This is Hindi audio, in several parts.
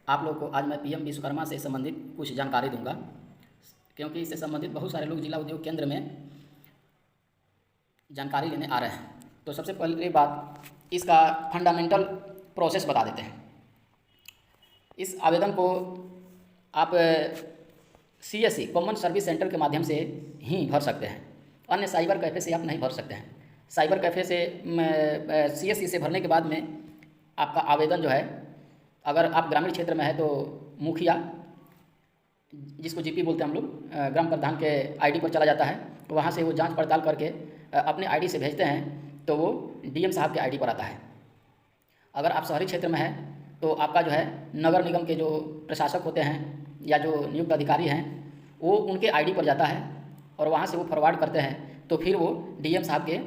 आप लोग को आज मैं पीएम विश्वकर्मा से संबंधित कुछ जानकारी दूंगा, क्योंकि इससे संबंधित बहुत सारे लोग जिला उद्योग केंद्र में जानकारी लेने आ रहे हैं। तो सबसे पहली बात, इसका फंडामेंटल प्रोसेस बता देते हैं। इस आवेदन को आप CSC कॉमन सर्विस सेंटर के माध्यम से ही भर सकते हैं, अन्य साइबर कैफ़े से आप नहीं भर सकते हैं। साइबर कैफ़े से CSC से भरने के बाद में आपका आवेदन जो है, अगर आप ग्रामीण क्षेत्र में है तो मुखिया, जिसको GP बोलते हैं हम लोग, ग्राम प्रधान के ID पर चला जाता है। वहाँ से वो जांच पड़ताल करके अपने ID से भेजते हैं तो वो DM साहब के ID पर आता है। अगर आप शहरी क्षेत्र में है तो आपका जो है नगर निगम के जो प्रशासक होते हैं या जो नियुक्त अधिकारी हैं वो उनके ID पर जाता है और वहाँ से वो फॉरवर्ड करते हैं तो फिर वो DM साहब के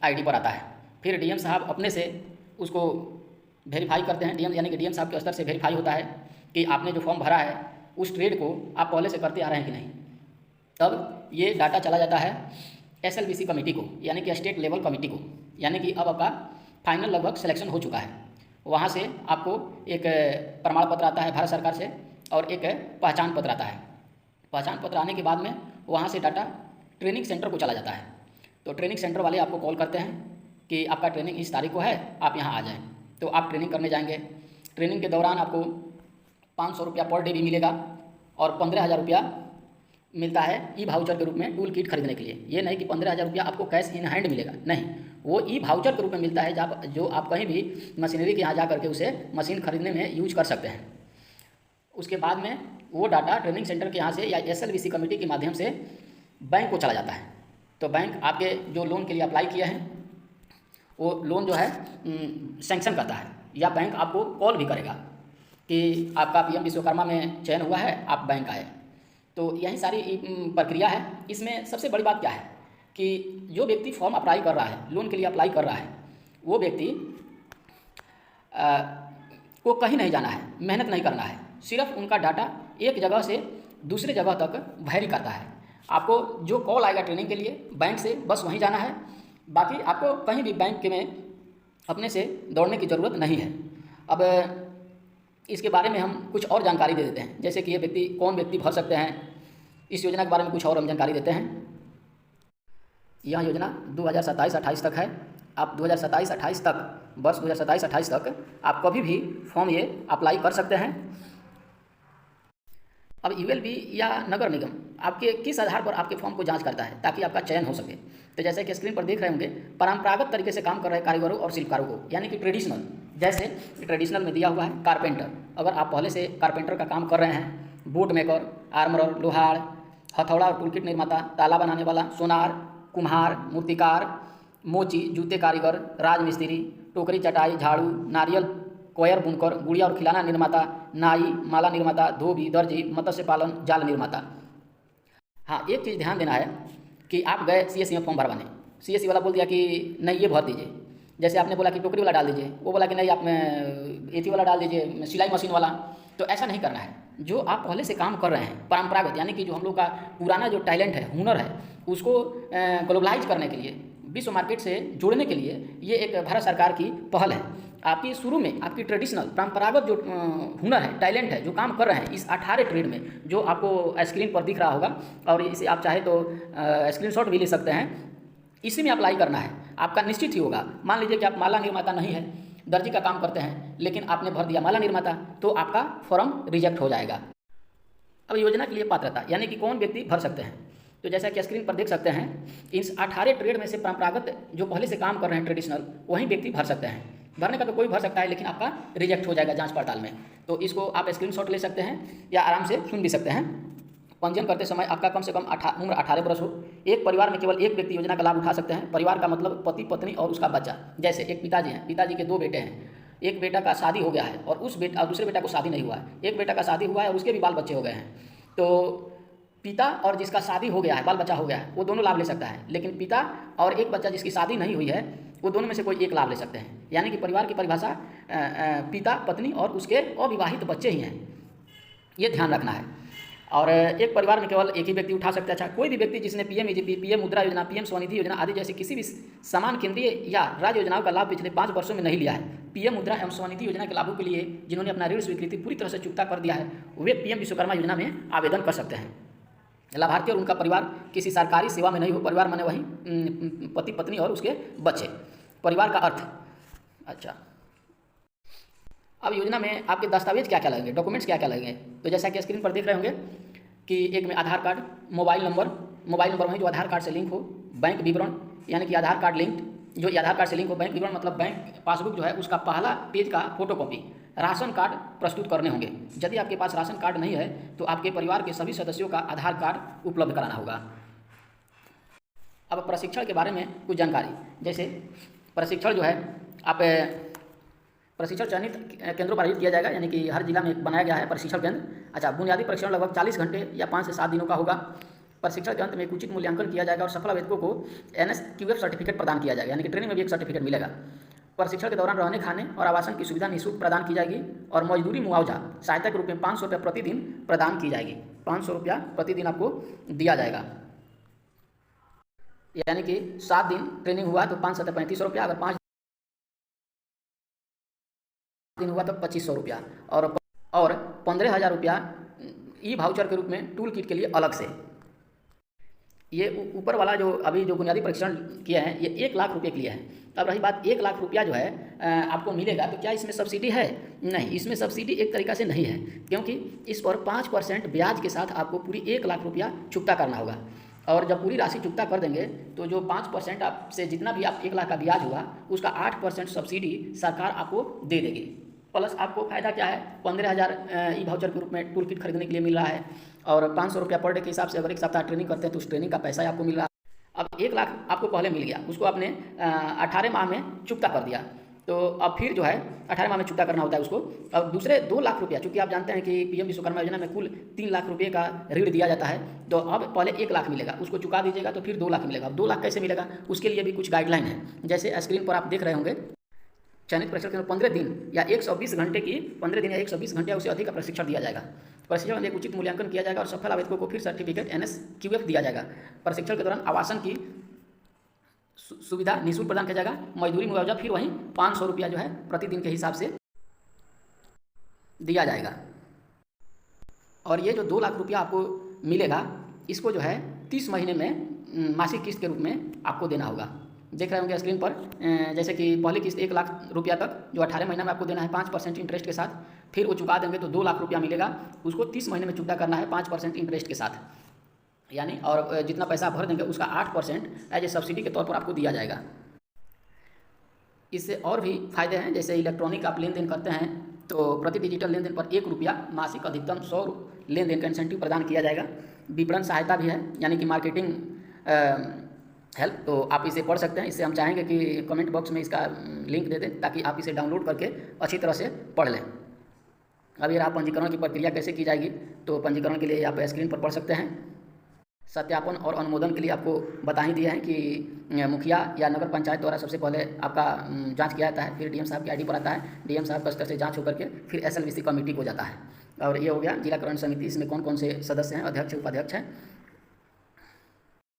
ID पर आता है। फिर DM साहब अपने से उसको वेरीफाई करते हैं। DM यानी कि DM साहब के स्तर से वेरीफाई होता है कि आपने जो फॉर्म भरा है उस ट्रेड को आप पहले से करते आ रहे हैं कि नहीं। तब ये डाटा चला जाता है SLBC कमेटी को, यानी कि स्टेट लेवल कमेटी को, यानी कि अब आपका फाइनल लगभग सिलेक्शन हो चुका है। वहाँ से आपको एक प्रमाण पत्र आता है भारत सरकार से और एक पहचान पत्र आता है। पहचान पत्र आने के बाद में वहाँ से डाटा ट्रेनिंग सेंटर को चला जाता है। तो ट्रेनिंग सेंटर वाले आपको कॉल करते हैं कि आपका ट्रेनिंग इस तारीख को है, आप यहाँ आ जाएँ। तो आप ट्रेनिंग करने जाएंगे। ट्रेनिंग के दौरान आपको 500 रुपया पर डे भी मिलेगा और 15,000 रुपया मिलता है ई-वाउचर के रूप में टूल किट खरीदने के लिए। ये नहीं कि 15,000 रुपया आपको कैश इन हैंड मिलेगा, नहीं, वो ई-वाउचर के रूप में मिलता है जो आप कहीं भी मशीनरी के यहाँ जा करके उसे मशीन खरीदने में यूज कर सकते हैं। उसके बाद में वो डाटा ट्रेनिंग सेंटर के यहाँ से या SLBC कमेटी के माध्यम से बैंक को चला जाता है। तो बैंक आपके जो लोन के लिए अप्लाई किए हैं वो लोन जो है सैंक्शन करता है, या बैंक आपको कॉल भी करेगा कि आपका PM विश्वकर्मा में चयन हुआ है, आप बैंक आए। तो यही सारी प्रक्रिया है। इसमें सबसे बड़ी बात क्या है कि जो व्यक्ति फॉर्म अप्लाई कर रहा है, लोन के लिए अप्लाई कर रहा है, वो व्यक्ति को कहीं नहीं जाना है, मेहनत नहीं करना है। सिर्फ उनका डाटा एक जगह से दूसरे जगह तक वेरी करता है। आपको जो कॉल आएगा ट्रेनिंग के लिए बैंक से, बस वहीं जाना है। बाकी आपको कहीं भी बैंक में अपने से दौड़ने की ज़रूरत नहीं है। अब इसके बारे में हम कुछ और जानकारी दे देते हैं, जैसे कि ये कौन व्यक्ति भर सकते हैं। इस योजना के बारे में कुछ और हम जानकारी देते हैं। यह योजना 2027-28 तक है। आप 2027-28 तक, बस 2027-28 तक आप कभी भी फॉर्म ये अप्लाई कर सकते हैं। अब ULB या नगर निगम आपके किस आधार पर आपके फॉर्म को जांच करता है ताकि आपका चयन हो सके। तो जैसे कि स्क्रीन पर देख रहे होंगे, परंपरागत तरीके से काम कर रहे कारीगरों और शिल्पकारों को, यानी कि ट्रेडिशनल, जैसे ट्रेडिशनल में दिया हुआ है कारपेंटर। अगर आप पहले से कारपेंटर का काम कर रहे हैं, बूट मेकर, आर्मरर, लोहार, हथौड़ा और टूलकिट निर्माता, ताला बनाने वाला, सोनार, कुम्हार, मूर्तिकार, मोची, जूते कारीगर, राजमिस्त्री, टोकरी चटाई, झाड़ू, नारियल कोयर बुनकर, गुड़िया और खिलौना निर्माता, नाई, माला निर्माता, धोबी, दर्जी, मत्स्य पालन, जाल निर्माता। हाँ, एक चीज़ ध्यान देना है कि आप गए CSC में फॉर्म भरवाने, CSC वाला बोल दिया कि नहीं ये भर दीजिए। जैसे आपने बोला कि टोकरी वाला डाल दीजिए, वो बोला कि नहीं आप एथी वाला डाल दीजिए, सिलाई मशीन वाला। तो ऐसा नहीं करना है। जो आप पहले से काम कर रहे हैं परंपरागत, यानी कि जो हम लोग का पुराना जो टैलेंट है, हुनर है, उसको ग्लोबलाइज करने के लिए, विश्व मार्केट से जोड़ने के लिए ये एक भारत सरकार की पहल है। आपकी शुरू में आपकी ट्रेडिशनल परंपरागत जो हुनर है, टैलेंट है, जो काम कर रहे हैं इस 18 ट्रेड में, जो आपको स्क्रीन पर दिख रहा होगा, और इसे आप चाहे तो स्क्रीनशॉट भी ले सकते हैं, इसी में अप्लाई करना है। आपका निश्चित ही होगा। मान लीजिए कि आप माला निर्माता नहीं है, दर्जी का काम करते हैं, लेकिन आपने भर दिया माला निर्माता, तो आपका फॉर्म रिजेक्ट हो जाएगा। अब योजना के लिए पात्रता, यानी कि कौन व्यक्ति भर सकते हैं। तो जैसा कि स्क्रीन पर देख सकते हैं, इन 18 ट्रेड में से परंपरागत जो पहले से काम कर रहे हैं ट्रेडिशनल, वही व्यक्ति भर सकते हैं। भरने का तो कोई भर सकता है, लेकिन आपका रिजेक्ट हो जाएगा जांच पड़ताल में। तो इसको आप स्क्रीनशॉट ले सकते हैं या आराम से सुन भी सकते हैं। पंजीयन करते समय आपका कम से कम उम्र 18 वर्ष हो। एक परिवार में केवल एक व्यक्ति योजना का लाभ उठा सकते हैं। परिवार का मतलब पति, पत्नी और उसका बच्चा। जैसे एक पिताजी हैं, पिताजी के 2 बेटे हैं, एक बेटा का शादी हो गया है और दूसरे बेटा को शादी नहीं हुआ है। एक बेटा का शादी हुआ है और उसके भी बाल बच्चे हो गए हैं। तो पिता और जिसका शादी हो गया है, बाल बच्चा हो गया है, वो दोनों लाभ ले सकता है। लेकिन पिता और एक बच्चा जिसकी शादी नहीं हुई है, वो दोनों में से कोई एक लाभ ले सकते हैं। यानी कि परिवार की परिभाषा पिता, पत्नी और उसके अविवाहित बच्चे ही हैं। ये ध्यान रखना है। और एक परिवार में केवल एक ही व्यक्ति उठा सकता है। अच्छा, कोई भी व्यक्ति जिसने पीएम-ईजीपी, पीएम मुद्रा योजना, पीएम स्वनिधि योजना आदि जैसी किसी भी समान केंद्रीय या राज्य योजनाओं का लाभ पिछले 5 वर्षों में नहीं लिया है, पीएम मुद्रा एवं स्वनिधि योजना के लाभों के लिए जिन्होंने अपना ऋण स्वीकृति पूरी तरह से चुकता कर दिया है, वे पीएम विश्वकर्मा योजना में आवेदन कर सकते हैं। लाभार्थी और उनका परिवार किसी सरकारी सेवा में नहीं हो, परिवार माने वही पति पत्नी और उसके बच्चे। परिवार का अर्थ, अच्छा, अब योजना में आपके दस्तावेज क्या क्या लगेंगे, डॉक्यूमेंट्स क्या क्या लगेंगे। तो जैसा कि स्क्रीन पर देख रहे होंगे कि एक में आधार कार्ड, मोबाइल नंबर वहीं जो आधार कार्ड से लिंक हो, बैंक विवरण यानी कि आधार कार्ड लिंक, जो आधार कार्ड से लिंक हो, बैंक विवरण मतलब बैंक पासबुक जो है उसका पहला पेज का फोटोकॉपी, राशन कार्ड प्रस्तुत करने होंगे। यदि आपके पास राशन कार्ड नहीं है तो आपके परिवार के सभी सदस्यों का आधार कार्ड उपलब्ध कराना होगा। अब प्रशिक्षण के बारे में कुछ जानकारी, जैसे प्रशिक्षण जो है आप प्रशिक्षण चयनित केंद्रों पर आयोजित किया जाएगा, यानी कि हर जिला में बनाया गया है प्रशिक्षण केंद्र। अच्छा, बुनियादी प्रशिक्षण लगभग 40 घंटे या 5 से 7 दिनों का होगा। प्रशिक्षण के अंत में एक उचित मूल्यांकन किया जाएगा और सफल आवेदकों को NSQF सर्टिफिकेट प्रदान किया जाएगा, यानी कि ट्रेनिंग में भी एक सर्टिफिकेट मिलेगा। प्रशिक्षण के दौरान रहने, खाने और आवासन की सुविधा निःशुल्क प्रदान की जाएगी और मजदूरी मुआवजा सहायता के रूप में 500 रुपये प्रतिदिन प्रदान की जाएगी। 500 रुपया प्रतिदिन आपको दिया जाएगा, यानी कि 7 दिन ट्रेनिंग हुआ तो 5 7 3500 रुपया, अगर 5 दिन हुआ तो 2500 रुपया और 15,000 रुपया ई वाउचर के रूप में टूल किट के लिए अलग से। ये ऊपर वाला जो अभी जो बुनियादी प्रशिक्षण किया है ये 1 लाख रुपये के लिए है। अब रही बात 1 लाख रुपया जो है आपको मिलेगा, तो क्या इसमें सब्सिडी है? नहीं, इसमें सब्सिडी एक तरीक़ा से नहीं है, क्योंकि इस पर 5% ब्याज के साथ आपको पूरी 1 लाख रुपया चुकता करना होगा। और जब पूरी राशि चुकता कर देंगे तो जो 5% आपसे जितना भी आप 1 लाख का ब्याज हुआ उसका 8% सब्सिडी सरकार आपको दे देगी। प्लस आपको फ़ायदा क्या है, 15,000 ई वाउचर के रूप में टूल किट खरीदने के लिए मिल रहा है और 500 रुपया पर डे के हिसाब से अगर 1 सप्ताह ट्रेनिंग करते हैं तो उस ट्रेनिंग का पैसा आपको मिल रहा है। अब 1 लाख आपको पहले मिल गया, उसको आपने 18 माह में चुकता कर दिया, तो अब फिर जो है 18 माह में चुकता करना होता है उसको। अब दूसरे 2 लाख रुपया, चूँकि आप जानते हैं कि पीएम विश्वकर्मा योजना में कुल 3 लाख रुपये का ऋण दिया जाता है, तो अब पहले 1 लाख मिलेगा, उसको चुका दीजिएगा तो फिर 2 लाख मिलेगा। अब 2 लाख कैसे मिलेगा, उसके लिए भी कुछ गाइडलाइन है। जैसे स्क्रीन पर आप देख रहे होंगे, चयनित प्रशिक्षण केंद्र 15 दिन या 120 घंटे की 15 दिन या 120 घंटे या उससे अधिक का प्रशिक्षण दिया जाएगा। प्रशिक्षण में एक उचित मूल्यांकन किया जाएगा और सफल आवेदकों को फिर सर्टिफिकेट NSQF दिया जाएगा। प्रशिक्षण के दौरान आवासन की सुविधा निःशुल्क प्रदान किया जाएगा। मजदूरी मुआवजा फिर वहीं 500 रुपया जो है प्रतिदिन के हिसाब से दिया जाएगा। और ये जो 2 लाख रुपया आपको मिलेगा, इसको जो है 30 महीने में मासिक किस्त के रूप में आपको देना होगा। देख रहे होंगे स्क्रीन पर, जैसे कि पहली किस्त 1 लाख रुपया तक जो 18 महीना में आपको देना है 5% इंटरेस्ट के साथ, फिर वो चुका देंगे तो 2 लाख रुपया मिलेगा, उसको 30 महीने में चुकता करना है 5% इंटरेस्ट के साथ, यानी और जितना पैसा भर देंगे उसका 8% एज ए सब्सिडी के तौर पर आपको दिया जाएगा। इससे और भी फायदे हैं, जैसे इलेक्ट्रॉनिक आप लेन देन करते हैं तो प्रति डिजिटल लेन देन पर 1 रुपया मासिक अधिकतम 100 लेन देन का इंसेंटिव प्रदान किया जाएगा। विपणन सहायता भी है, यानी कि मार्केटिंग हेल्प, तो आप इसे पढ़ सकते हैं। इससे हम चाहेंगे कि कमेंट बॉक्स में इसका लिंक दे दें ताकि आप इसे डाउनलोड करके अच्छी तरह से पढ़ लें। अब ये आप पंजीकरण की प्रक्रिया कैसे की जाएगी, तो पंजीकरण के लिए आप स्क्रीन पर पढ़ सकते हैं। सत्यापन और अनुमोदन के लिए आपको बता ही दिया है कि मुखिया या नगर पंचायत द्वारा सबसे पहले आपका जांच किया जाता है, फिर डीएम साहब की आईडी पर आता है, डीएम साहब का स्तर से जांच होकर के फिर SLVC कमेटी को जाता है। और ये हो गया जिलाकरण समिति, इसमें कौन कौन से सदस्य हैं, अध्यक्ष उपाध्यक्ष हैं।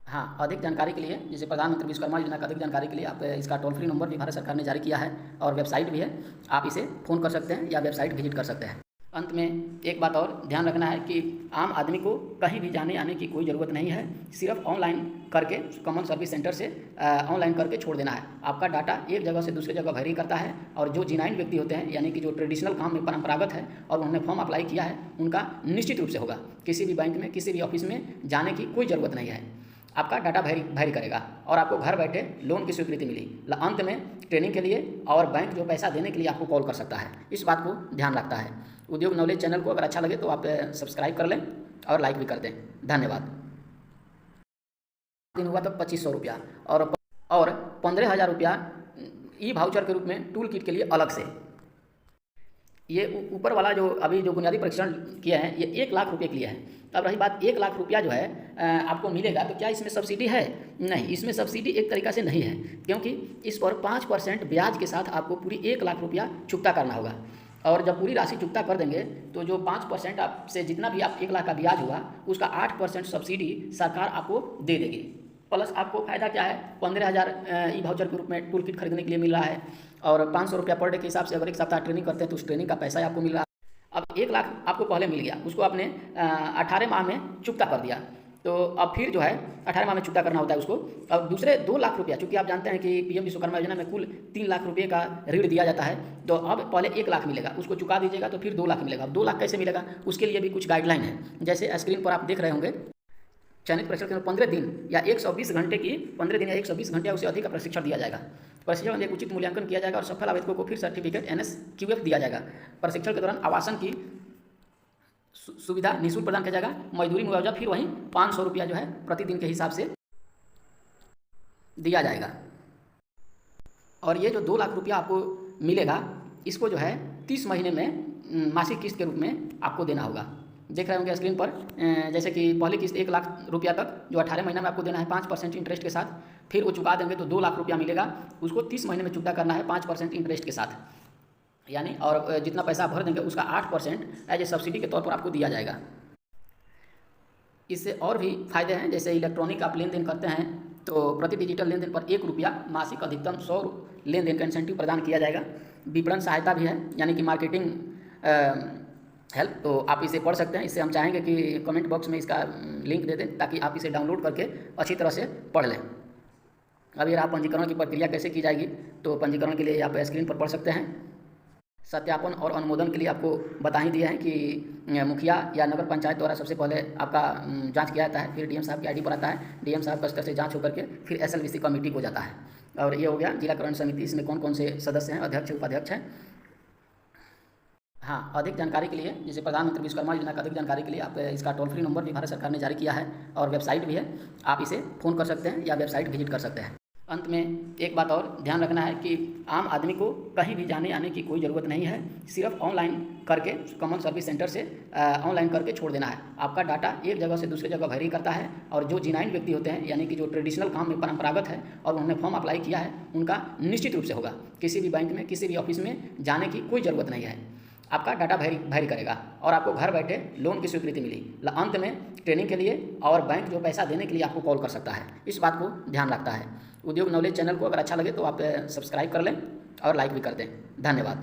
हाँ, अधिक जानकारी के लिए, जैसे प्रधानमंत्री विश्वकर्मा योजना का अधिक जानकारी के लिए आप इसका टोल फ्री नंबर भी भारत सरकार ने जारी किया है और वेबसाइट भी है, आप इसे फ़ोन कर सकते हैं या वेबसाइट विजिट कर सकते हैं। अंत में एक बात और ध्यान रखना है कि आम आदमी को कहीं भी जाने आने की कोई ज़रूरत नहीं है, सिर्फ ऑनलाइन करके कॉमन सर्विस सेंटर से ऑनलाइन करके छोड़ देना है। आपका डाटा एक जगह से दूसरी जगह वेरी करता है और जो जिनाइन व्यक्ति होते हैं, यानी कि जो ट्रेडिशनल काम में परंपरागत है और उन्होंने फॉर्म अप्लाई किया है, उनका निश्चित रूप से होगा। किसी भी बैंक में, किसी भी ऑफिस में जाने की कोई ज़रूरत नहीं है, आपका डाटा वेरी करेगा और आपको घर बैठे लोन की स्वीकृति मिली। अंत में ट्रेनिंग के लिए और बैंक जो पैसा देने के लिए आपको कॉल कर सकता है, इस बात को ध्यान रखता है। उद्योग नॉलेज चैनल को अगर अच्छा लगे तो आप सब्सक्राइब कर लें और लाइक भी कर दें। धन्यवाद। दिन हुआ तो 2500 रुपया और 15,000 रुपया ई वाउचर के रूप में टूल किट के लिए अलग से। ये ऊपर वाला जो अभी जो बुनियादी प्रशिक्षण किया है ये 1 लाख रुपये के लिए है। अब रही बात 1 लाख रुपया जो है आपको मिलेगा, तो क्या इसमें सब्सिडी है? नहीं, इसमें सब्सिडी एक तरीक़ा से नहीं है, क्योंकि इस पर 5% ब्याज के साथ आपको पूरी 1 लाख रुपया चुकता करना होगा। और जब पूरी राशि चुकता कर देंगे तो जो 5% आपसे जितना भी आप 1 लाख का ब्याज हुआ उसका 8% सब्सिडी सरकार आपको दे देगी। प्लस आपको फ़ायदा क्या है, 15,000 ई वाउचर के रूप में टूल किट खरीदने के लिए मिल रहा है, और 500 रुपया पर डे के हिसाब से अगर 1 सप्ताह ट्रेनिंग करते हैं तो उस ट्रेनिंग का पैसा आपको मिल रहा है। अब 1 लाख आपको पहले मिल गया, उसको आपने 18 माह में चुकता कर दिया, तो अब फिर जो है 18 माह में चुकता करना होता है उसको। अब दूसरे 2 लाख रुपया, चूँकि आप जानते हैं कि पीएम विश्वकर्मा योजना में कुल 3 लाख रुपये का ऋण दिया जाता है, तो अब पहले 1 लाख मिलेगा, उसको चुका दीजिएगा तो फिर 2 लाख मिलेगा। अब 2 लाख कैसे मिलेगा, उसके लिए भी कुछ गाइडलाइन है। जैसे स्क्रीन पर आप देख रहे होंगे, चयनित प्रशिक्षण केंद्र 15 दिन या 120 घंटे की 15 दिन या 120 घंटे या उससे अधिक का प्रशिक्षण दिया जाएगा। प्रशिक्षण में एक उचित मूल्यांकन किया जाएगा और सफल आवेदकों को फिर सर्टिफिकेट NSQF दिया जाएगा। प्रशिक्षण के दौरान आवासन की सुविधा निःशुल्क प्रदान किया जाएगा। मजदूरी मुआवजा फिर वहीं 500 रुपया जो है प्रतिदिन के हिसाब से दिया जाएगा। और ये जो 2 लाख रुपया आपको मिलेगा, इसको जो है 30 महीने में मासिक किस्त के रूप में आपको देना होगा। देख रहे होंगे स्क्रीन पर, जैसे कि पहली किस्त 1 लाख रुपया तक जो 18 महीना में आपको देना है 5% इंटरेस्ट के साथ, फिर वो चुका देंगे तो 2 लाख रुपया मिलेगा, उसको 30 महीने में चुकता करना है 5% इंटरेस्ट के साथ यानी, और जितना पैसा भर देंगे उसका 8% एज ए सब्सिडी के तौर पर आपको दिया जाएगा। इससे और भी फायदे हैं, जैसे इलेक्ट्रॉनिक आप लेन देन करते हैं तो प्रति डिजिटल लेन देन पर 1 रुपया मासिक अधिकतम 100 लेन देन का इंसेंटिव प्रदान किया जाएगा। विपणन सहायता भी है, यानी कि मार्केटिंग हेल्प, तो आप इसे पढ़ सकते हैं। इससे हम चाहेंगे कि कमेंट बॉक्स में इसका लिंक दे दें ताकि आप इसे डाउनलोड करके अच्छी तरह से पढ़ लें। अभी आप पंजीकरण की प्रक्रिया कैसे की जाएगी, तो पंजीकरण के लिए आप स्क्रीन पर पढ़ सकते हैं। सत्यापन और अनुमोदन के लिए आपको बता ही दिया है कि मुखिया या नगर पंचायत द्वारा सबसे पहले आपका जांच किया जाता है, फिर डीएम साहब की आईडी पर आता है, डीएम साहब का स्तर से जांच होकर के फिर SLVC कमेटी को जाता है। और ये हो गया जिलाकरण समिति, इसमें कौन कौन से सदस्य हैं, अध्यक्ष उपाध्यक्ष हैं। हाँ, अधिक जानकारी के लिए, जैसे प्रधानमंत्री विश्वकर्मा योजना का अधिक जानकारी के लिए आप इसका टोल फ्री नंबर भी भारत सरकार ने जारी किया है और वेबसाइट भी है, आप इसे फ़ोन कर सकते हैं या वेबसाइट विजिट कर सकते हैं। अंत में एक बात और ध्यान रखना है कि आम आदमी को कहीं भी जाने आने की कोई ज़रूरत नहीं है, सिर्फ ऑनलाइन करके कॉमन सर्विस सेंटर से ऑनलाइन करके छोड़ देना है। आपका डाटा एक जगह से दूसरी जगह वेरी करता है, और जो जेन्युइन व्यक्ति होते हैं, यानी कि जो ट्रेडिशनल काम में परंपरागत है और उन्होंने फॉर्म अप्लाई किया है, उनका निश्चित रूप से होगा। किसी भी बैंक में, किसी भी ऑफिस में जाने की कोई ज़रूरत नहीं है। आपका डाटा वेरी करेगा और आपको घर बैठे लोन की स्वीकृति मिली। अंत में ट्रेनिंग के लिए और बैंक जो पैसा देने के लिए आपको कॉल कर सकता है, इस बात को ध्यान रखता है। उद्योग नॉलेज चैनल को अगर अच्छा लगे तो आप सब्सक्राइब कर लें और लाइक भी कर दें। धन्यवाद।